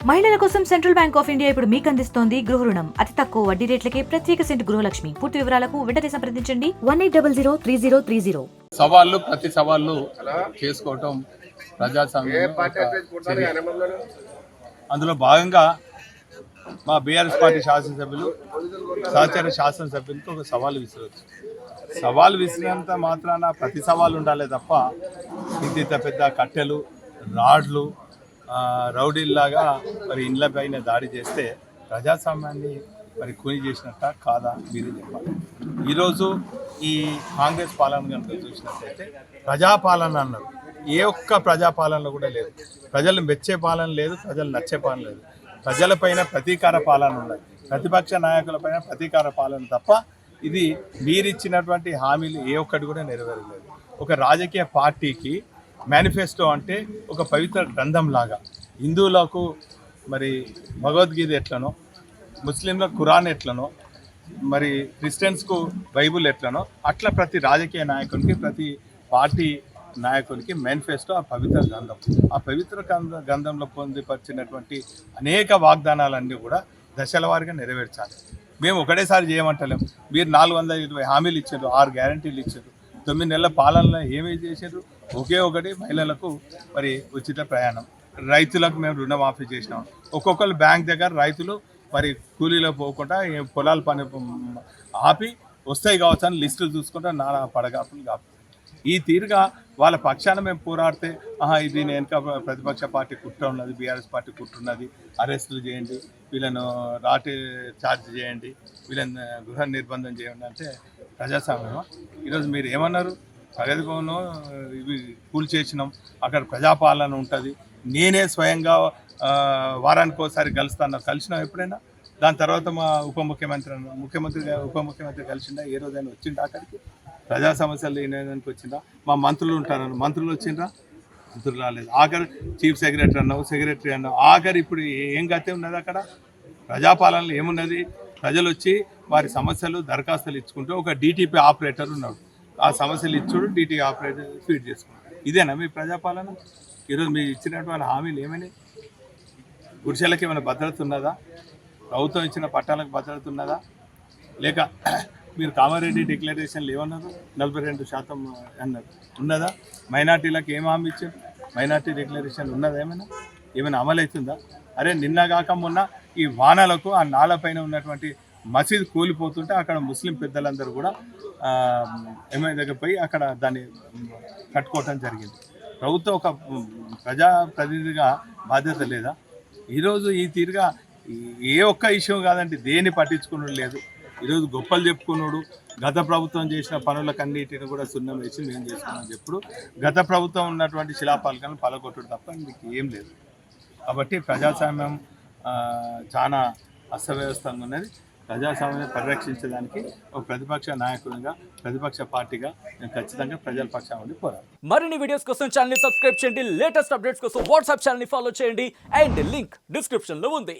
మహిళల కోసం central bank of India ఇప్పుడు మీకు అందిస్తోంది గృహ రుణం. అతి తక్కువ వడ్డీ రేట్లకే ప్రత్యేక సెంటు గృహలక్ష్మి. పూర్తి వివరాలకు వెంటనే సంప్రదించండి 18003030. సవాళ్ళు ప్రతి సవాళ్ళు చేసుకోవటం ప్రజాస్వామ్యం. అందులో భాగంగా మా బీఆర్ఎస్ పార్టీ శాసనసభ్యులు సహచర శాసనసభ్యులకు ఒక సవాలు విసిరవచ్చు. సవాలు విసిరినంత మాత్రాన ప్రతి సవాలు ఉండాలి తప్ప ఇంత పెద్ద కట్టెలు రాడ్లు రౌడీల్లాగా మరి ఇండ్ల పైన దాడి చేస్తే ప్రజాస్వామ్యాన్ని మరి కూని చేసినట్ట కాదా మీరే చెప్పాలి. ఈరోజు ఈ కాంగ్రెస్ పాలన కనుక చూసినట్లయితే ప్రజాపాలన అన్నారు. ఏ ఒక్క ప్రజాపాలనలో కూడా లేదు. ప్రజలు మెచ్చే పాలన లేదు, ప్రజలు నచ్చే పాలన లేదు. ప్రజలపైన ప్రతీకార పాలన ఉన్నది, ప్రతిపక్ష నాయకులపైన ప్రతీకార పాలన తప్ప ఇది మీరిచ్చినటువంటి హామీలు ఏ ఒక్కటి కూడా నెరవేరలేదు. ఒక రాజకీయ పార్టీకి మేనిఫెస్టో అంటే ఒక పవిత్ర గ్రంథం లాగా, హిందువులకు మరి భగవద్గీత ఎట్లనో, ముస్లింలకు ఖురాన్ ఎట్లనో, మరి క్రిస్టియన్స్కు బైబుల్ ఎట్లనో అట్లా ప్రతి రాజకీయ నాయకునికి ప్రతి పార్టీ నాయకునికి మేనిఫెస్టో ఆ పవిత్ర గ్రంథం. ఆ పవిత్ర గ్రంథంలో పొందుపరిచినటువంటి అనేక వాగ్దానాలన్నీ కూడా దశల వారీగా నెరవేర్చాలి. మేము ఒకటేసారి చేయమంటలేము. మీరు 420 హామీలు ఇచ్చారు, 6 గ్యారంటీలు ఇచ్చారు, 9 నెలల పాలనలో ఏమేమి చేశారు? ఒకే ఒకటి మహిళలకు మరి ఉచిత ప్రయాణం, రైతులకు మేము రుణమాఫీ చేసినాం. ఒక్కొక్కరు బ్యాంక్ దగ్గర రైతులు మరి కూలీలో పోకుండా పొలాల పని ఆపి వస్తాయి కావచ్చు అని లిస్టులు చూసుకుంటా నానా పడగాపులు కాపు. ఈ తీరుగా వాళ్ళ పక్షాన మేము పోరాడితే ఇది వెనుక ప్రతిపక్ష పార్టీ కుట్ర ఉన్నది, బీఆర్ఎస్ పార్టీ కుట్ర ఉన్నది, అరెస్టులు చేయండి, వీళ్ళను రాటి ఛార్జ్ చేయండి, వీళ్ళని గృహ నిర్బంధం చేయండి అంటే ప్రజాస్వామ్యం. ఈరోజు మీరు ఏమన్నారు? ప్రగతి భవన్ ఇవి కూల్చేసినాం, అక్కడ ప్రజాపాలన ఉంటుంది, నేనే స్వయంగా వారానికి ఒకసారి కలుస్తాను. కలిసినాం ఎప్పుడైనా? దాని తర్వాత మా ఉప ముఖ్యమంత్రి కలిసిండా? ఏ రోజైనా వచ్చిండా అక్కడికి? ప్రజా సమస్యలు లేనికి వచ్చిందా? మా మంత్రులు ఉంటారని మంత్రులు వచ్చిండ్రా? మంత్రులు రాలేదు. ఆఖరి చీఫ్ సెక్రటరీ అన్నావు, సెక్రటరీ అన్నావు, ఆఖరి ఇప్పుడు ఏం గతే ఉన్నది అక్కడ? ప్రజాపాలనలో ఏమున్నది? ప్రజలు వచ్చి వారి సమస్యలు దరఖాస్తులు ఇచ్చుకుంటూ ఒక డిటిపి ఆపరేటర్ ఉన్నాడు, ఆ సమస్యలు ఇచ్చుడు డిటిపి ఆపరేటర్ ఫీడ్ చేసుకుంటాడు. ఇదేనా మీ ప్రజాపాలన? ఈరోజు మీరు ఇచ్చినటువంటి హామీలు ఏమైనాయి? గుడిసెలకు ఏమైనా భద్రత ఉన్నదా? ప్రభుత్వం ఇచ్చిన పట్టాలకు భద్రత ఉన్నదా? లేక మీరు కామారెడ్డి డిక్లరేషన్లు ఏమన్నారు? 42% అన్నారు, ఉన్నదా? మైనార్టీలకు ఏం హామీ ఇచ్చారు? మైనార్టీ డిక్లరేషన్ ఉన్నదా? ఏమైనా అమలు అవుతుందా? అరే నిన్నగాక మొన్న ఈ వానలకు ఆ నాలపైన ఉన్నటువంటి మసీదు కూలిపోతుంటే అక్కడ ముస్లిం పెద్దలందరూ కూడా ఎమ్మెల్యే దగ్గర పోయి అక్కడ దాన్ని కట్టుకోవటం జరిగింది. ప్రభుత్వం ఒక ప్రజాప్రతినిధిగా బాధ్యత లేదా? ఈరోజు ఈ తీరుగా ఏ ఒక్క ఇష్యూ కాదండి, దేన్ని పట్టించుకున్నది లేదు. ఈరోజు గొప్పలు చెప్పుకున్నాడు, గత ప్రభుత్వం చేసిన పనులకన్నిటిని కూడా సున్నం వేసి మేము చేసుకున్నాం చెప్పుడు గత ప్రభుత్వం ఉన్నటువంటి శిలాపాలకాలను పలగొట్టుడు తప్ప మీకు ఏం లేదు. కాబట్టి ప్రజాస్వామ్యం చాలా అస్తవ్యవస్థంగా ఉన్నది. ప్రజాస్వామ్యాన్ని పరిరక్షించడానికి ఒక ప్రతిపక్ష నాయకుడిగా, ప్రతిపక్ష పార్టీగా నేను ఖచ్చితంగా ప్రజల పక్షాన ఉండి పోరాడు. మరిన్ని వీడియోస్ కోసం ఛానల్ ని సబ్స్క్రైబ్ చేయండి, లేటెస్ట్ అప్డేట్స్ కోసం వాట్సాప్ ఛానల్ ని ఫాలో చేయండి అండ్ లింక్ డిస్క్రిప్షన్ లో ఉంది.